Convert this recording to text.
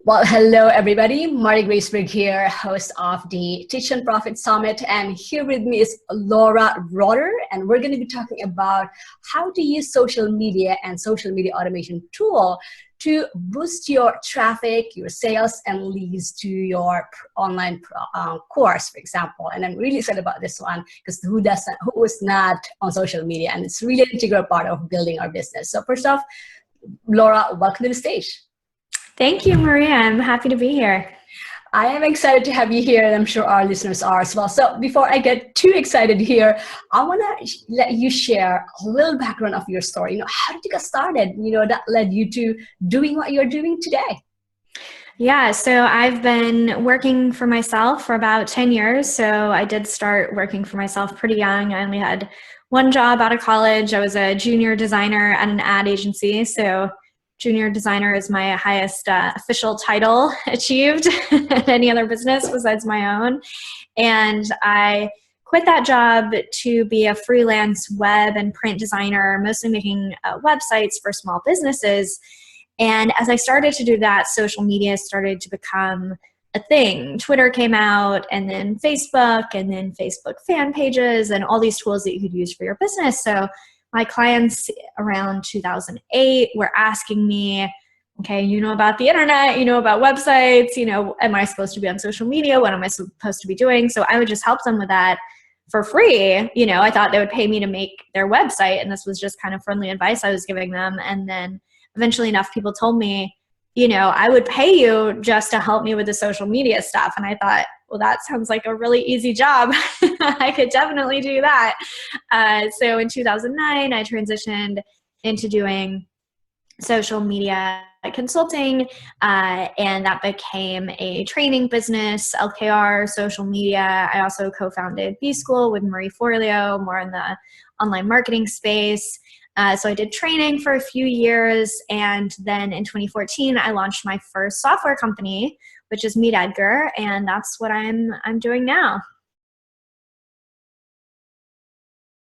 Well, hello everybody. Marty Graceberg here, host of the Teach and Profit Summit, and here with me is Laura Roeder, and we're going to be talking about how to use social media and social media automation tool to boost your traffic, your sales, and leads to your online course, for example. And I'm really excited about this one because who is not on social media, and it's really an integral part of building our business. So first off, Laura, welcome to the stage. Thank you, Maria. I'm happy to be here. I am excited to have you here, and I'm sure our listeners are as well. So before I get too excited here, I want to let you share a little background of your story. How did you get started? That led you to doing what you're doing today. Yeah, so I've been working for myself for about 10 years. So I did start working for myself pretty young. I only had one job out of college. I was a junior designer at an ad agency. So junior designer is my highest official title achieved at any other business besides my own. And I quit that job to be a freelance web and print designer, mostly making websites for small businesses. And as I started to do that, social media started to become a thing. Twitter came out, and then Facebook fan pages, and all these tools that you could use for your business. So my clients around 2008 were asking me, okay, you know about the internet, you know about websites, am I supposed to be on social media? What am I supposed to be doing? So I would just help them with that for free. I thought they would pay me to make their website, and this was just kind of friendly advice I was giving them. And then eventually enough people told me, I would pay you just to help me with the social media stuff. And I thought, well, that sounds like a really easy job. I could definitely do that. So in 2009, I transitioned into doing social media consulting, and that became a training business, LKR, social media. I also co-founded B School with Marie Forleo, more in the online marketing space. So I did training for a few years, and then in 2014, I launched my first software company, which is Meet Edgar, and that's what I'm doing now.